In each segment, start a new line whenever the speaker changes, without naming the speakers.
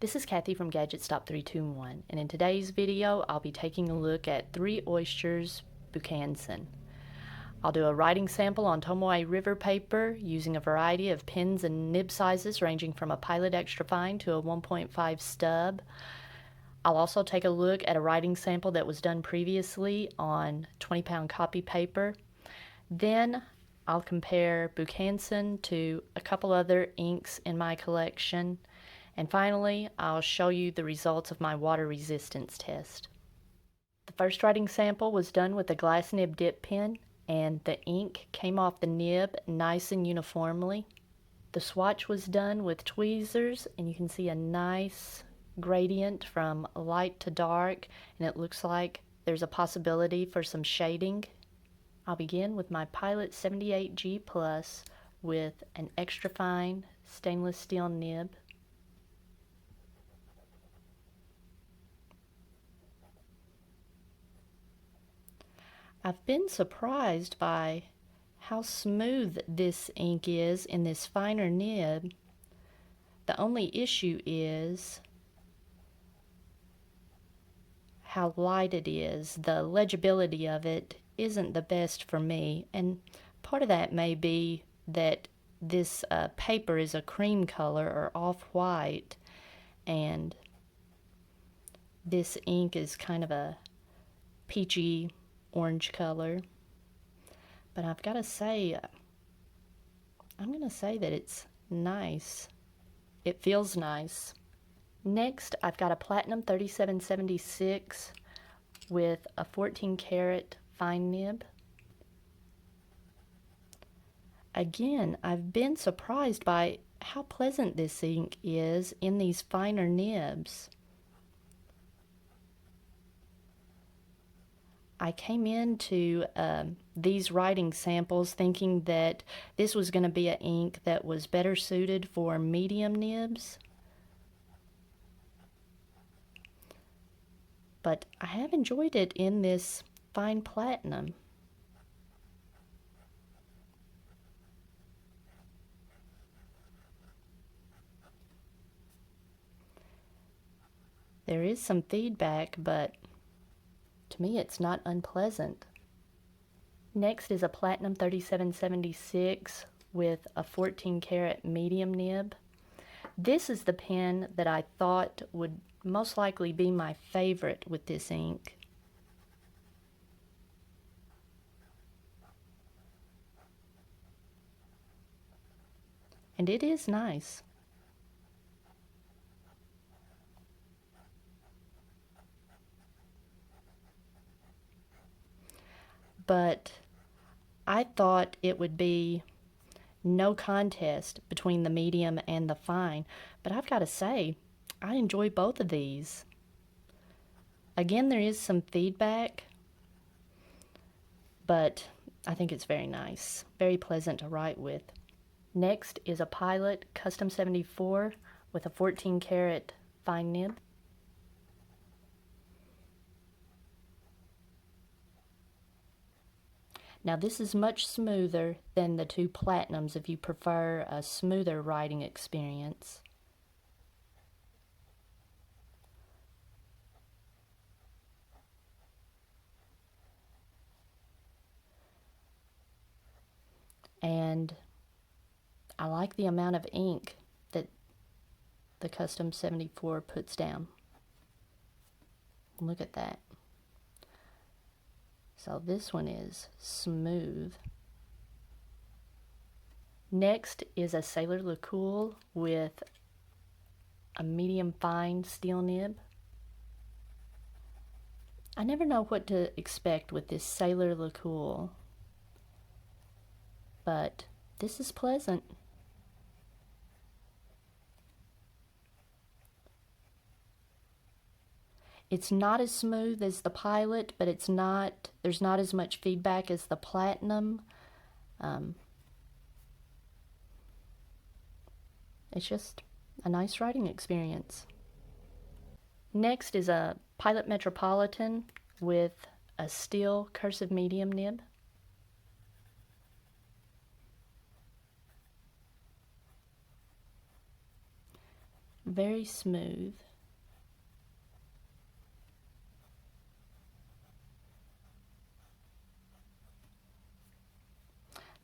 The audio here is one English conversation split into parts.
This is Kathy from Gadget Stop 321, and in today's video I'll be taking a look at 3 Oysters Bukhansan. I'll do a writing sample on Tomoe River paper using a variety of pens and nib sizes ranging from a Pilot Extra Fine to a 1.5 stub. I'll also take a look at a writing sample that was done previously on 20-pound copy paper. Then I'll compare Bukhansan to a couple other inks in my collection. And finally, I'll show you the results of my water resistance test. The first writing sample was done with a glass nib dip pen, and the ink came off the nib nice and uniformly. The swatch was done with tweezers, and you can see a nice gradient from light to dark, and it looks like there's a possibility for some shading. I'll begin with my Pilot 78G Plus with an extra fine stainless steel nib. I've been surprised by how smooth this ink is in this finer nib. The only issue is how light it is. The legibility of it isn't the best for me, and part of that may be that this paper is a cream color or off-white, and this ink is kind of a peachy orange color. But I've got to say, I'm going to say that it's nice. It feels nice. Next, I've got a Platinum 3776 with a 14 karat fine nib. Again, I've been surprised by how pleasant this ink is in these finer nibs. I came into these writing samples thinking that this was going to be an ink that was better suited for medium nibs. But I have enjoyed it in this fine platinum. There is some feedback, but to me it's not unpleasant. Next is a Platinum 3776 with a 14 karat medium nib. This is the pen that I thought would most likely be my favorite with this ink. And it is nice. But I thought it would be no contest between the medium and the fine, but I've got to say, I enjoy both of these. Again, there is some feedback, but I think it's very nice, very pleasant to write with. Next is a Pilot Custom 74 with a 14 karat fine nib. Now this is much smoother than the 2 Platinums if you prefer a smoother writing experience. And I like the amount of ink that the Custom 74 puts down. Look at that. So this one is smooth. Next is a Sailor LeCoultre with a medium fine steel nib. I never know what to expect with this Sailor LeCoultre, but this is pleasant. It's not as smooth as the Pilot, but there's not as much feedback as the Platinum. It's just a nice writing experience. Next is a Pilot Metropolitan with a steel cursive medium nib. very smooth.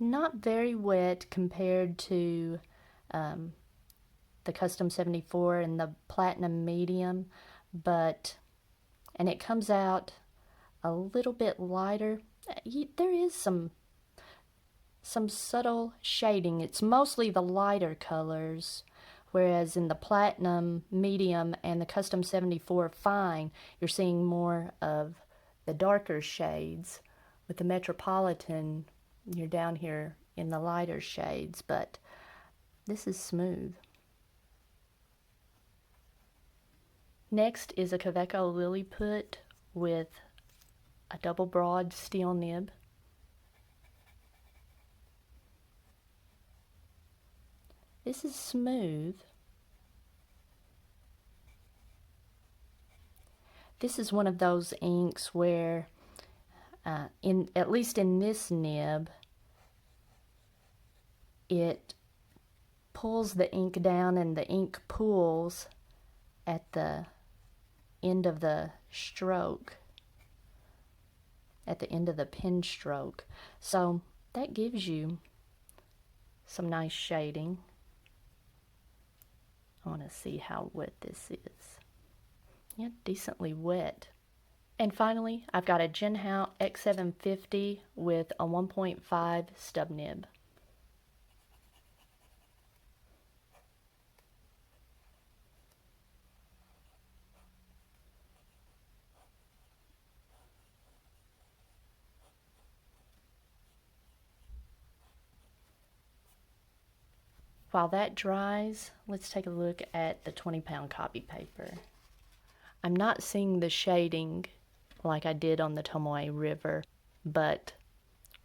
Not very wet compared to the Custom 74 and the Platinum Medium, and it comes out a little bit lighter. There is some subtle shading. It's mostly the lighter colors, whereas in the Platinum Medium and the Custom 74 Fine, you're seeing more of the darker shades. With the Metropolitan, you're down here in the lighter shades, but this is smooth. Next is a Kaweco Lilliput with a double broad steel nib. This is smooth. This is one of those inks where, at least in this nib, it pulls the ink down and the ink pools at the end of the stroke, at the end of the pen stroke. So that gives you some nice shading. I want to see how wet this is. Yeah, decently wet. And finally, I've got a Jinhao X750 with a 1.5 stub nib. While that dries, let's take a look at the 20-pound copy paper. I'm not seeing the shading like I did on the Tomoe River, but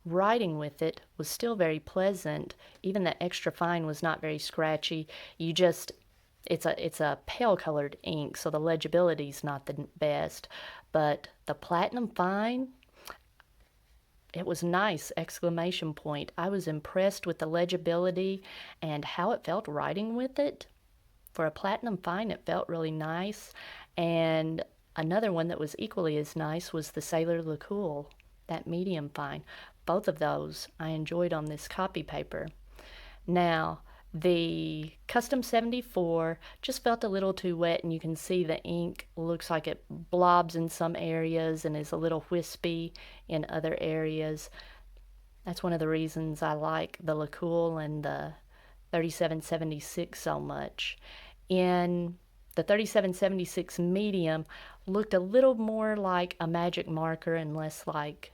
writing with it was still very pleasant. Even the extra fine was not very scratchy. It's a pale colored ink, so the legibility is not the best. But the Platinum Fine, it was nice, exclamation point. I was impressed with the legibility and how it felt writing with it. For a Platinum Fine, it felt really nice. And another one that was equally as nice was the Sailor LeCool, that medium fine. Both of those I enjoyed on this copy paper. Now, the Custom 74 just felt a little too wet, and you can see the ink looks like it blobs in some areas and is a little wispy in other areas. That's one of the reasons I like the LeCool and the 3776 so much. In the 3776 medium looked a little more like a magic marker and less like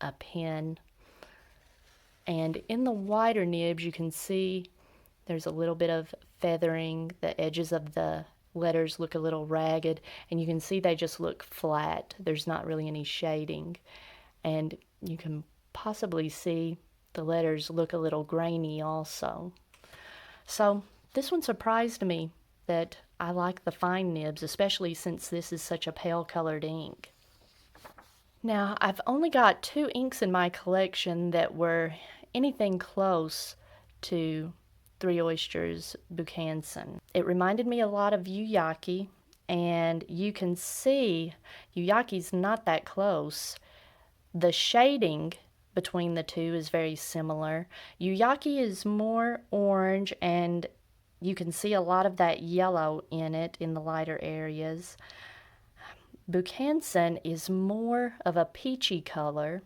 a pen. And in the wider nibs, you can see there's a little bit of feathering. The edges of the letters look a little ragged, and you can see they just look flat. There's not really any shading. And you can possibly see the letters look a little grainy also. So this one surprised me that I like the fine nibs, especially since this is such a pale colored ink. Now, I've only got 2 inks in my collection that were anything close to Three Oysters Bukhansan. It reminded me a lot of Yuyaki, and you can see Yuyaki's not that close. The shading between the two is very similar. Yuyaki is more orange, and you can see a lot of that yellow in it in the lighter areas. Bukhansan is more of a peachy color.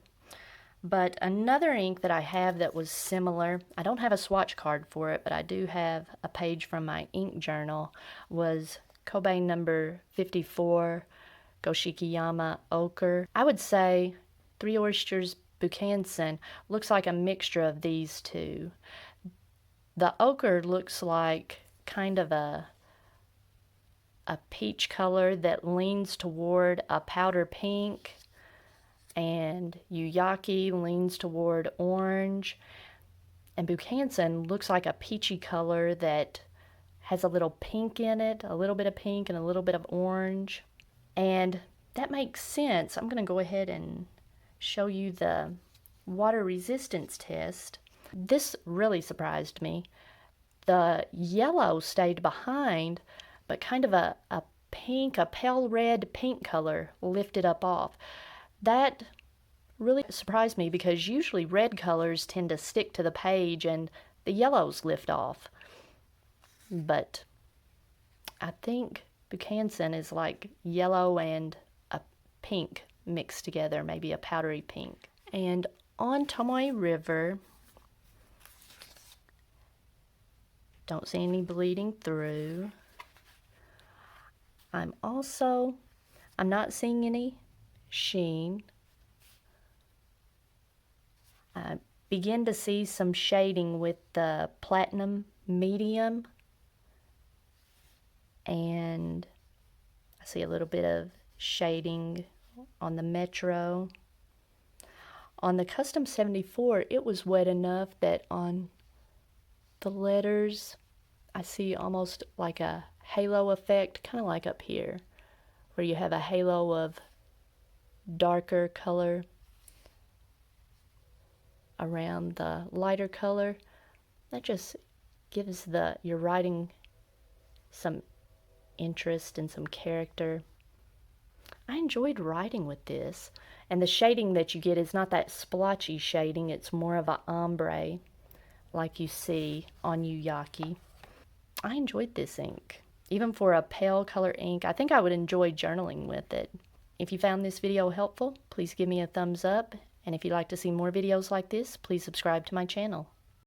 But another ink that I have that was similar, I don't have a swatch card for it, but I do have a page from my ink journal, was Kobe number 54 Goshikiyama Ochre. I would say Three Oysters Bukhansan looks like a mixture of these two. The ochre looks like kind of a peach color that leans toward a powder pink, and Yuyaki leans toward orange, and Bukhansan looks like a peachy color that has a little pink in it, a little bit of pink and a little bit of orange. And that makes sense. I'm going to go ahead and show you the water resistance test. This really surprised me. The yellow stayed behind, but kind of a pink, a pale red pink color lifted up off. That really surprised me because usually red colors tend to stick to the page and the yellows lift off. But I think Bukhansan is like yellow and a pink mixed together, maybe a powdery pink. And on Tomoe River, don't see any bleeding through. I'm not seeing any sheen. I begin to see some shading with the platinum medium, and I see a little bit of shading on the Metro. On the Custom 74, it was wet enough that on the letters, I see almost like a halo effect, kind of like up here, where you have a halo of darker color around the lighter color. That just gives your writing some interest and some character. I enjoyed writing with this, and the shading that you get is not that splotchy shading, it's more of an ombre like you see on Yuyaki. I enjoyed this ink. Even for a pale color ink, I think I would enjoy journaling with it. If you found this video helpful, please give me a thumbs up, and if you'd like to see more videos like this, please subscribe to my channel.